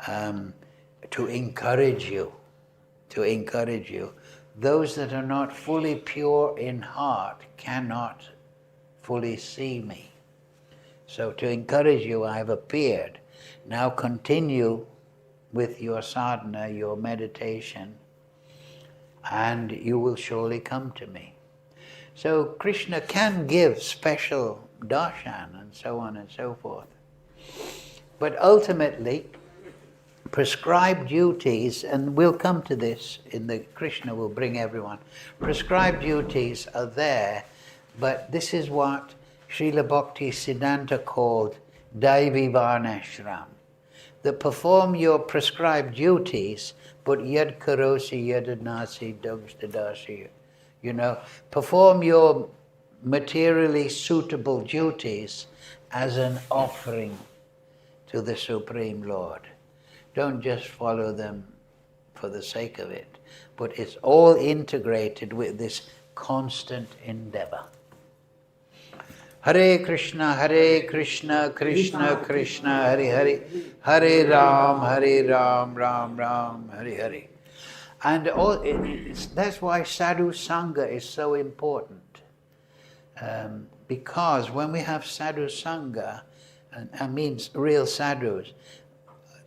to encourage you. Those that are not fully pure in heart cannot fully see me. So to encourage you, I've appeared. Now continue with your sadhana, your meditation, and you will surely come to me. So Krishna can give special darshan and so on and so forth. But ultimately, prescribed duties, and we'll come to this Krishna will bring everyone. Prescribed duties are there, but this is what Srila Bhakti Siddhanta called Daivi Varnashram. That perform your prescribed duties, but yad karosi yadadnasi dogstadasi. Perform your materially suitable duties as an offering to the Supreme Lord. Don't just follow them for the sake of it, but it's all integrated with this constant endeavor. Hare Krishna, Krishna Krishna, Hare Hare, Hare Ram, Ram Ram, Hare Hare. And that's why sadhu sangha is so important. Because when we have sadhu sangha, I mean real sadhus,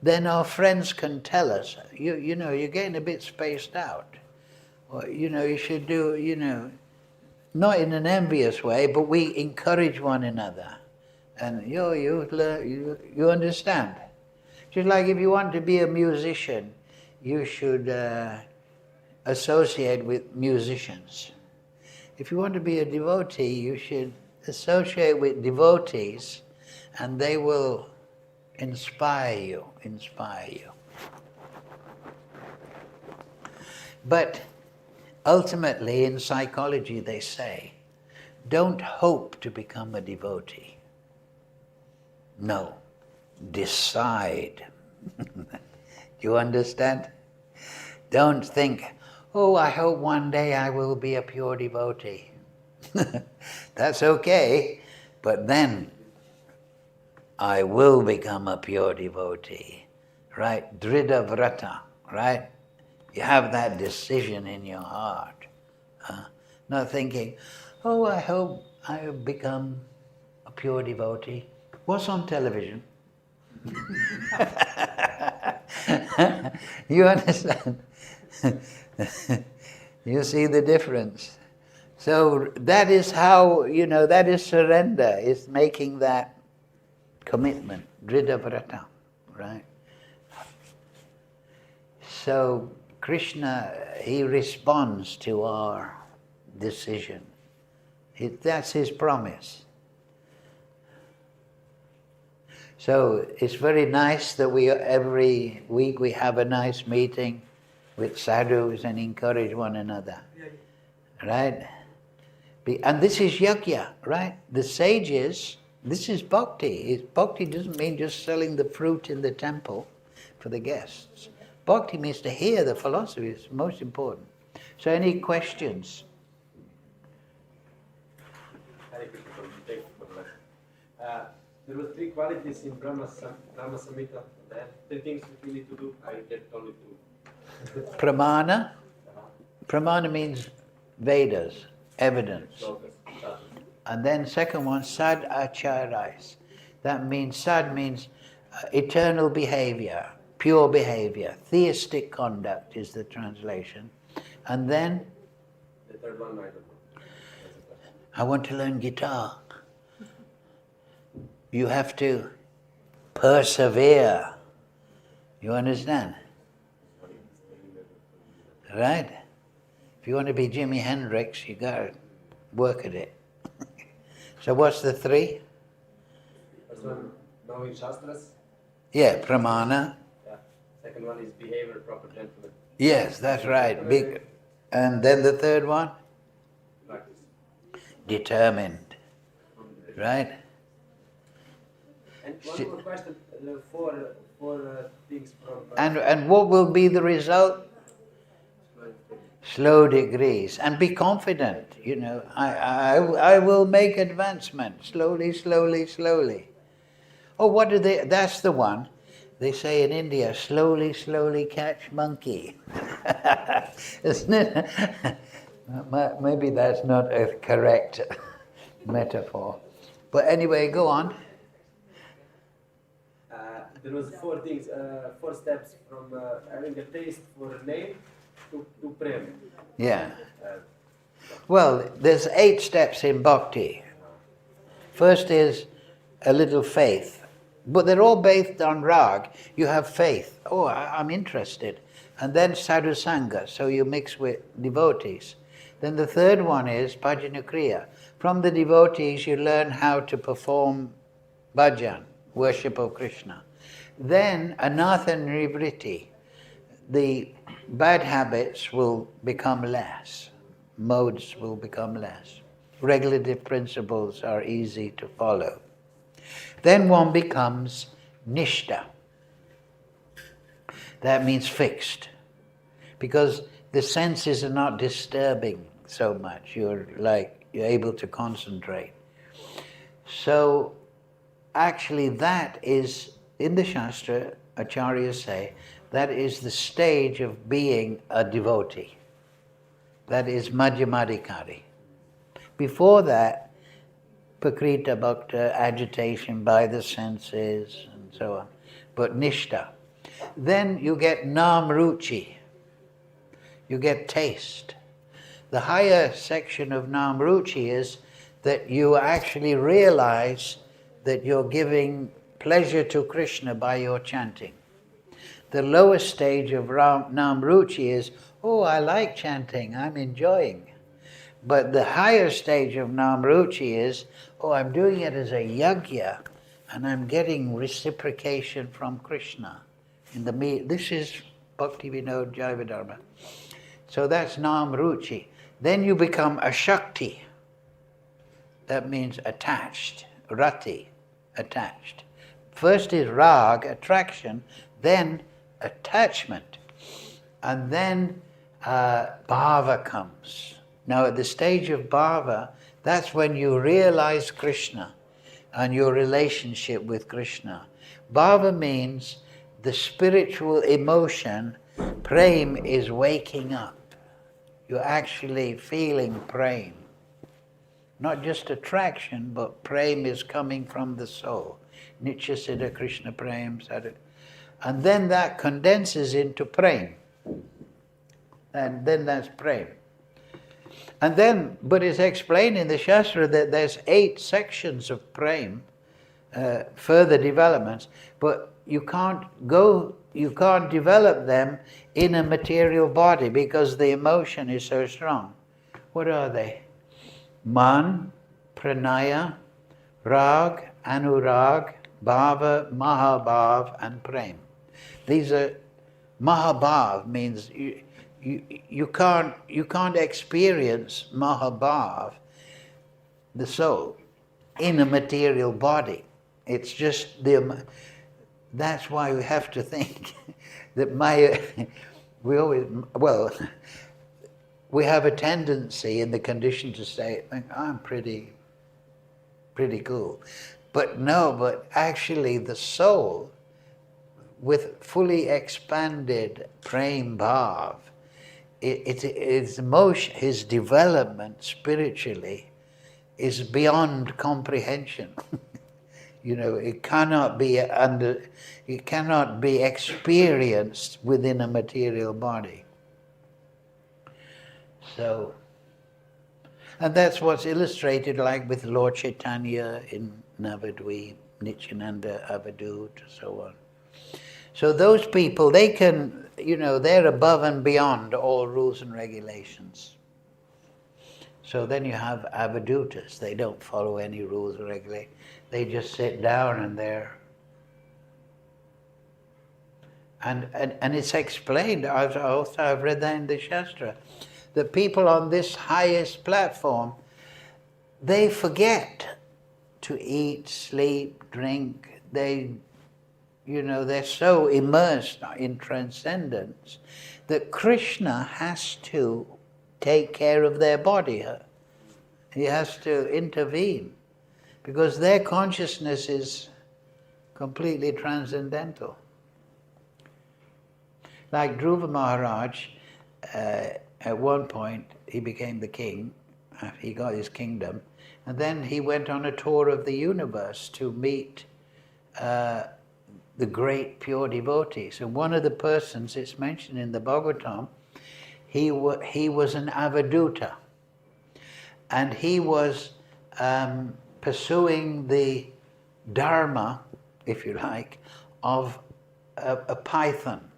then our friends can tell us, you're getting a bit spaced out. Or, you should do, not in an envious way, but we encourage one another. And you understand. Just like if you want to be a musician, you should associate with musicians. If you want to be a devotee, you should associate with devotees, and they will inspire you. But ultimately, in psychology, they say, don't hope to become a devotee. No, decide. Do you understand? Don't think, oh, I hope one day I will be a pure devotee. That's okay, but then I will become a pure devotee, right? Dridha vrata, right? You have that decision in your heart. Not thinking, oh, I hope I will become a pure devotee. What's on television? You understand? You see the difference. So that is how, that is surrender, is making that commitment, Dridha vrata, right? So Krishna, he responds to our decision. That's his promise. So it's very nice that every week we have a nice meeting with sadhus and encourage one another, right? And this is yajna, right? The sages, this is bhakti. Bhakti doesn't mean just selling the fruit in the temple for the guests. Bhakti means to hear the philosophy, it's most important. So any questions? There were 3 qualities in Brahma Samhita. There are 3 things that we need to do. I get only 2. Pramana. Pramana means Vedas, evidence. And then second one, sad acharais. That means, sad means eternal behavior, pure behavior. Theistic conduct is the translation. And then? The third one, I don't know. I want to learn guitar. You have to persevere. You understand? Right? If you want to be Jimi Hendrix, you got to work at it. So what's the 3? First one, knowing Shastras. Yeah, pramana. Yeah. Second one is behavior, proper gentleman. Yes, that's right. Big. And then the third one? Practice. Determined. Right? And one more question, 4 things from... And what will be the result? Slow degrees. And be confident, I will make advancement, slowly, slowly, slowly. Oh, what do they, that's the one. They say in India, slowly, slowly catch monkey. Isn't it? Maybe that's not a correct metaphor. But anyway, go on. There was 4 things, 4 steps from having a taste for a name to prem. Yeah. Well, there's 8 steps in bhakti. First is a little faith. But they're all based on rag. You have faith. Oh, I'm interested. And then sadhu sangha, so you mix with devotees. Then the third one is bhajana kriya. From the devotees you learn how to perform bhajan, worship of Krishna. Then anartha nivritti. The bad habits will become less. Modes will become less. Regulative principles are easy to follow. Then one becomes nishta. That means fixed. Because the senses are not disturbing so much. You're able to concentrate. So actually that is, in the Shastra, Acharyas say, that is the stage of being a devotee. That is Madhyamadikari. Before that, Pakrita Bhakta, agitation by the senses, and so on. But Nishta. Then you get Nam Ruchi. You get taste. The higher section of Nam Ruchi is that you actually realize that you're giving pleasure to Krishna by your chanting. The lower stage of Nam Ruchi is, oh, I like chanting, I'm enjoying. But the higher stage of Nam Ruchi is, oh, I'm doing it as a yajna, and I'm getting reciprocation from Krishna. This is Bhakti Vinod Jaivadharma. So that's Nam Ruchi. Then you become a Shakti. That means attached, rati, attached. First is rag, attraction, then attachment, and then bhava comes. Now at the stage of bhava, that's when you realize Krishna. and your relationship with Krishna. Bhava means the spiritual emotion. Prem is waking up. You're actually feeling prem. Not just attraction, but prem is coming from the soul. Nitya Siddha Krishna Prem Sadhu. And then that condenses into prem. And then that's prem. And then, but it's explained in the Shastra that there's 8 sections of prem, further developments, but you can't develop them in a material body because the emotion is so strong. What are they? Man, pranaya, rag, anurag, bhava, mahabhav, and prem. These are, mahabhav means you can't experience mahabhav, the soul, in a material body. It's just that's why we have to think that we have a tendency in the condition to say, I'm pretty cool. But actually the soul, with fully expanded prem bhav, its emotion, his development spiritually is beyond comprehension. It cannot be experienced within a material body. So, and that's what's illustrated like with Lord Chaitanya in Navadvip, Nityananda, Avadut, so on. So those people, they can, they're above and beyond all rules and regulations. So then you have Avadutas, they don't follow any rules or regulations. They just sit down and they're... And it's explained, I've read that in the Shastra, that people on this highest platform, they forget to eat, sleep, drink. They're so immersed in transcendence that Krishna has to take care of their body. He has to intervene because their consciousness is completely transcendental. Like Dhruva Maharaj, at one point he became the king, he got his kingdom, and then he went on a tour of the universe to meet the great pure devotees. And one of the persons, it's mentioned in the Bhagavatam, he was an avaduta, and he was pursuing the dharma, if you like, of a python.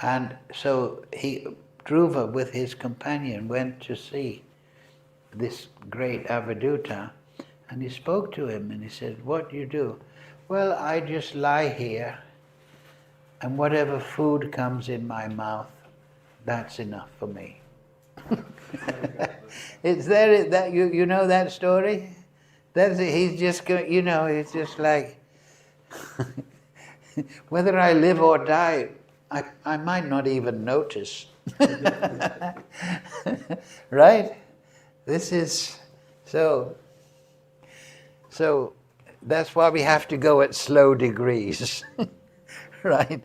And so Dhruva with his companion went to see this great avaduta, and he spoke to him and he said, "What do you do?" "Well, I just lie here, and whatever food comes in my mouth, that's enough for me." It's there, that you know that story? That's it. He's just it's just like whether I live or die, I might not even notice. Right? This is so that's why we have to go at slow degrees. Right?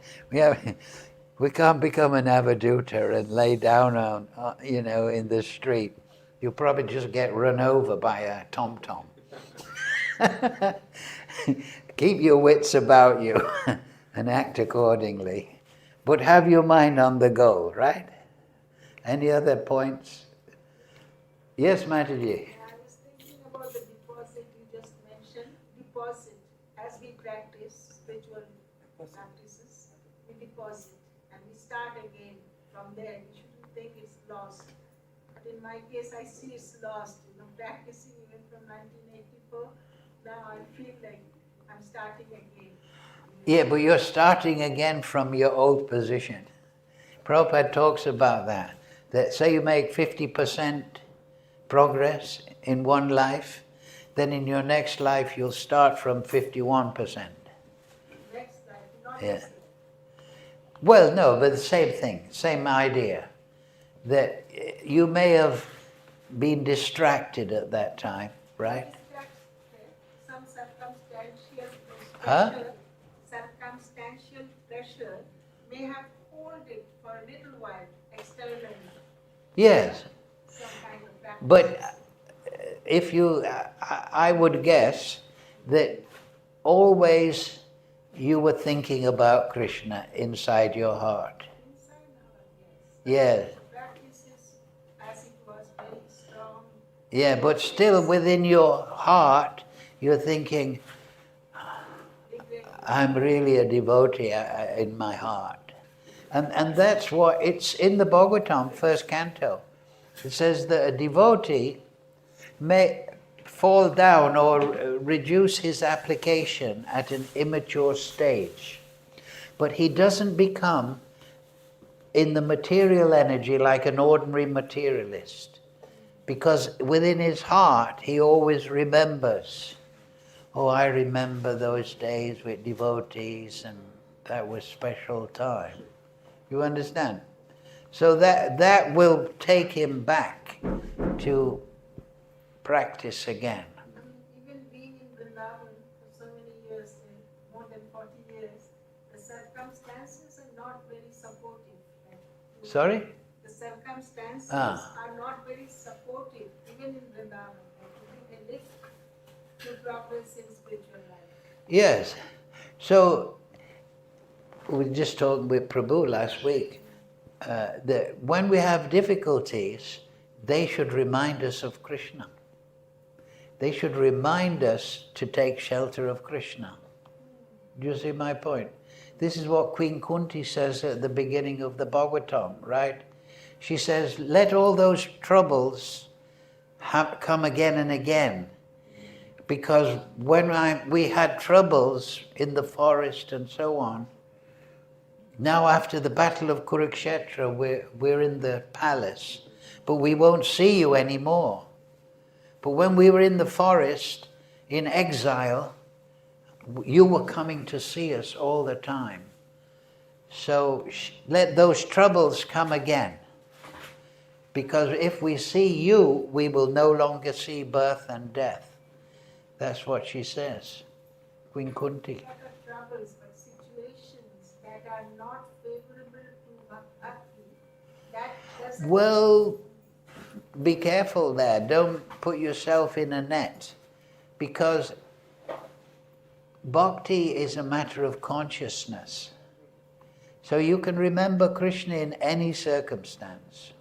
We can't become an avaduta and lay down on in the street. You'll probably just get run over by a tom-tom. Keep your wits about you and act accordingly. But have your mind on the goal, right? Any other points? Yes, Mataji. I was thinking about the deposit you just mentioned. Deposit. As we practice spiritual practices, we deposit and we start again from there. We shouldn't think it's lost. But in my case, I see it's lost. Practicing even from 1984, now I feel like I'm starting again. Yeah, but you're starting again from your old position. Prabhupada talks about that. That say you make 50% progress in one life, then in your next life you'll start from 51%. Next life, not Yeah. this life. Well, no, but the same thing, same idea. That you may have been distracted at that time right? Some circumstantial Huh? circumstantial pressure may have hold it for a little while externally. Yes, Some kind of practice. but if you, I would guess that always you were thinking about Krishna inside your heart. Inside her, Yes. The practice is as it was very strong. Yeah, but still within your heart, you're thinking, I'm really a devotee in my heart. And that's what, it's in the Bhagavatam, first canto. It says that a devotee may fall down or reduce his application at an immature stage. But he doesn't become in the material energy like an ordinary materialist. Because within his heart, he always remembers, oh, I remember those days with devotees and that was special time. You understand? So that will take him back to practice again. Even being in Vrindavan for so many years, more than 40 years, the circumstances are not very supportive. Sorry? The circumstances are not very supportive, even in Vrindavan, to give a lift to progress in spiritual life. Yes. So, we were just talking with Prabhu last week, that when we have difficulties, they should remind us of Krishna. They should remind us to take shelter of Krishna. Do you see my point? This is what Queen Kunti says at the beginning of the Bhagavatam, right? She says, let all those troubles come again and again. Because when we had troubles in the forest and so on, now after the Battle of Kurukshetra, we're in the palace, but we won't see you anymore. But when we were in the forest, in exile, you were coming to see us all the time. So let those troubles come again. Because if we see you, we will no longer see birth and death. That's what she says, Queen Kunti. Not troubles, but situations that are not favorable to bhakti, that doesn't... Well, be careful there. Don't put yourself in a net. Because bhakti is a matter of consciousness. So you can remember Krishna in any circumstance.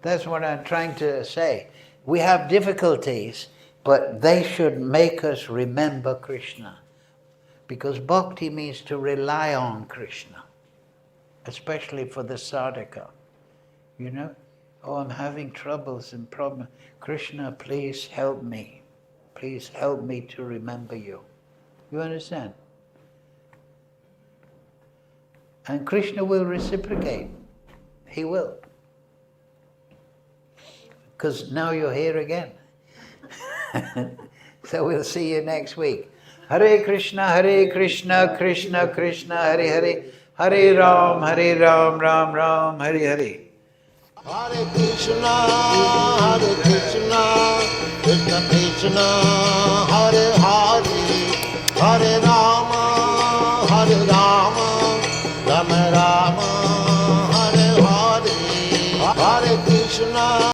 That's what I'm trying to say. We have difficulties, but they should make us remember Krishna. Because bhakti means to rely on Krishna, especially for the sadhaka. You know? Oh, I'm having troubles and problems. Krishna, please help me. Please help me to remember you. You understand? And Krishna will reciprocate. He will. Because now you're here again. So we'll see you next week. Hare Krishna, Krishna Krishna, Hare Hare. Hare Ram, Ram Ram, Hare Hare. Hare Krishna, Krishna Krishna, Hare Hare, Hare Rama, Rama Rama, Hare Hare, Hare Krishna.